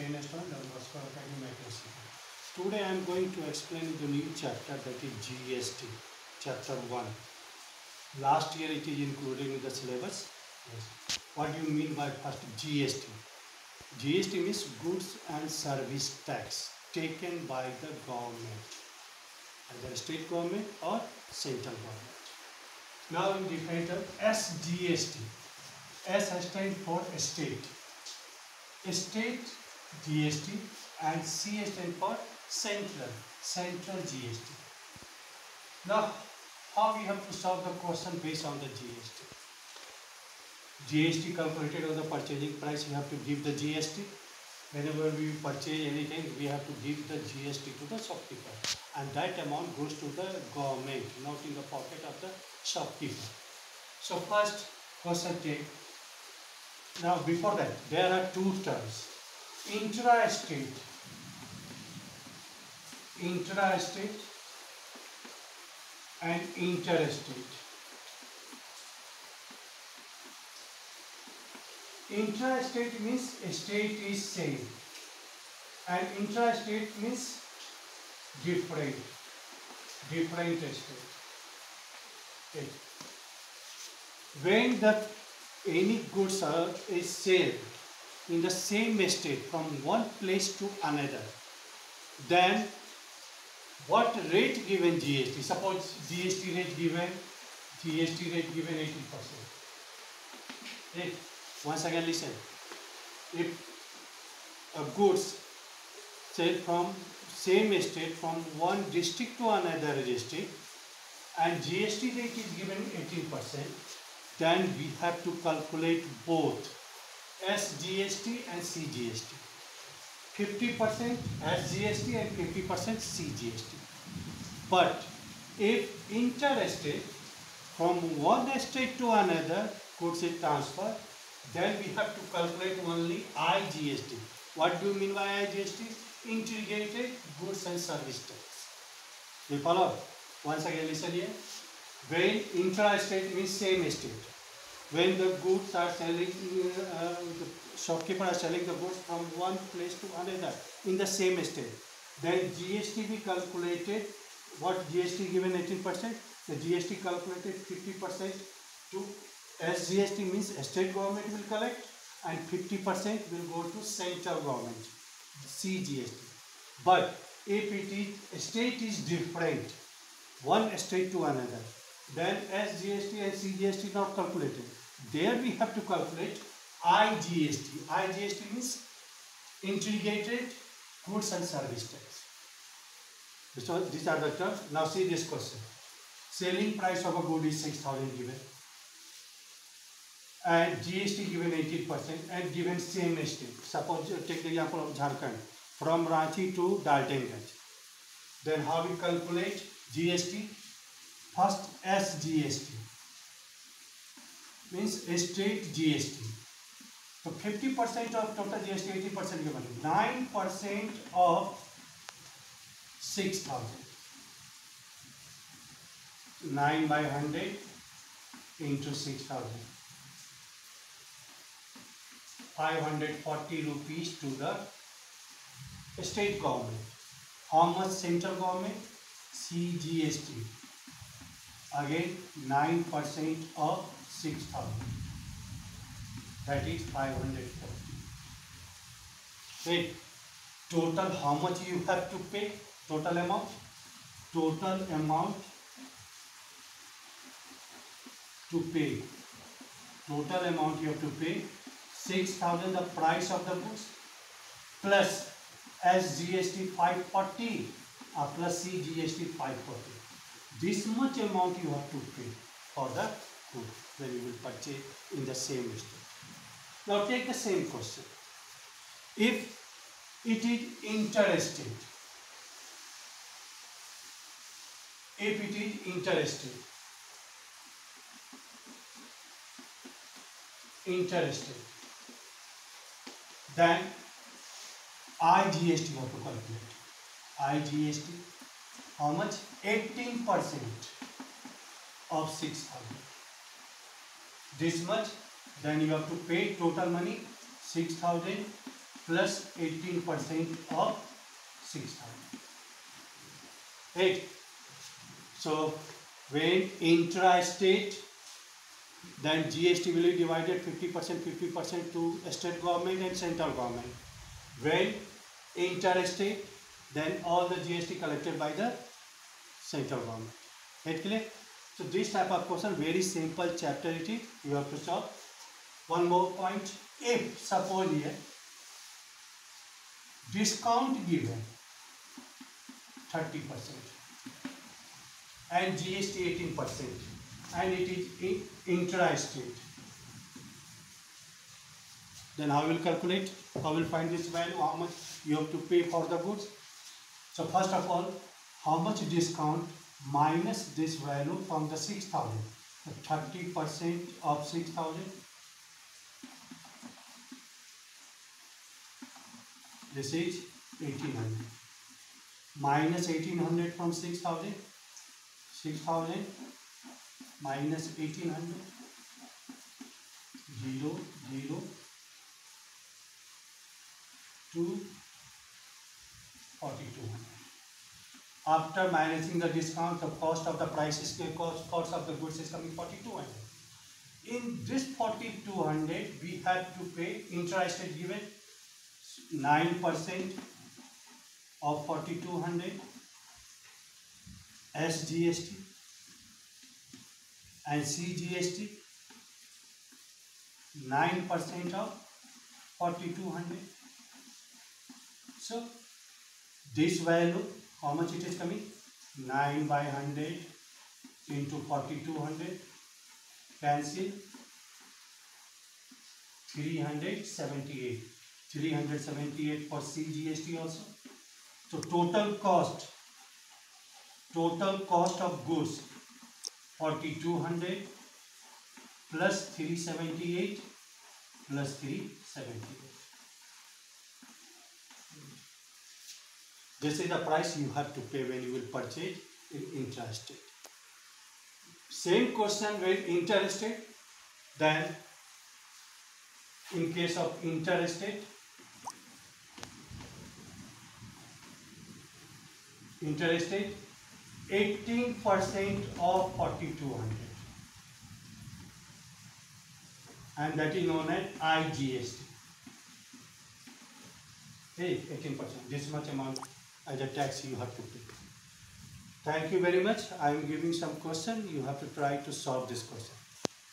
Indian student and Moscow Academy Microsoft. Today I am going to explain the new chapter, that is GST, chapter 1. Last year it is included in the syllabus. Yes. What do you mean by first GST? GST means goods and service tax taken by the government, either state government or central government. Now in different SGST. S stands for state. State GST and C stands for central GST. Now how we have to solve the question based on the GST? GST calculated on the purchasing price, you have to give the GST. Whenever we purchase anything, we have to give the GST to the shopkeeper, and that amount goes to the government, not in the pocket of the shopkeeper. So first question take. Now before that, there are two terms: intra-state and interstate. Intra-state means state is same, and intra-state means different state. Okay. When any goods is sold in the same state from one place to another, then what rate given GST? Suppose GST rate given 18%. Okay. Once again listen. If a goods sold from same state from one district to another district and GST rate is given 18%, then we have to calculate both SGST and CGST. 50% SGST and 50% CGST. But if interstate, from one state to another goods is transferred, then we have to calculate only IGST. What do you mean by IGST? Integrated Goods and Service Tax. You follow? Once again listen here. When intra-state means same state. When the goods are selling, the shopkeeper are selling the goods from one place to another in the same state, then GST be calculated. What GST given 18%? The GST calculated 50% to SGST means state government will collect, and 50% will go to central government, CGST. But if it is state is different, one state to another, then SGST and CGST not calculated. There we have to calculate IGST. IGST means integrated goods and service tax. So these are the terms. Now see this question. Selling price of a good is 6,000 given, and GST given 18% and given same state. Suppose take the example of Jharkhand, from Ranchi to Daltonganj. Then how we calculate GST? First SGST means state GST. So 50% of total GST, 80% given. 9% of 6,000. 9 by 100 into 6,000. 540 rupees to the state government. How much central government? CGST. Again 9% of 6,000. That is 540. Wait. Total how much you have to pay? Total amount? Total amount to pay. Total amount you have to pay 6,000 the price of the goods, plus SGST 540 plus CGST 540. This much amount you have to pay for the good when you will purchase in the same state. Now take the same question. If it is interstate, then IGST you have to calculate. IGST, how much? 18% of 6,000. This much, then you have to pay total money 6,000 plus 18% of 6,000. Right. So when intra-state, then GST will be divided 50% to state government and central government. When interstate, then all the GST collected by the central government. Right, clear? So this type of question, very simple chapter it is. You have to solve. One more point. If suppose here discount given 30% and GST 18%, and it is intra-state, then how will calculate? How will find this value? How much you have to pay for the goods? So first of all, how much discount minus this value from the 6,000? So 30% of 6,000. This is 1,800. Minus 1,800 from 6,000. 6,000 minus 1,800. 0, 0 to 4,200. After minusing the discount, the cost of the price is cost of the goods is coming 4,200. In this 4,200, we have to pay intra-state given 9% of 4,200 SGST and CGST 9% of 4,200. So this value, how much it is coming? 9 by 100 into 4,200, cancel 378. 378 for CGST also. So total cost of goods 4,200 plus 378 plus 378. This is the price you have to pay when you will purchase in intra-state. Same question with interstate. Then in case of interstate, 18% of 4,200, and that is known as IGST. Hey, 18%. This much amount as a tax you have to pay. Thank you very much. I am giving some question. You have to try to solve this question.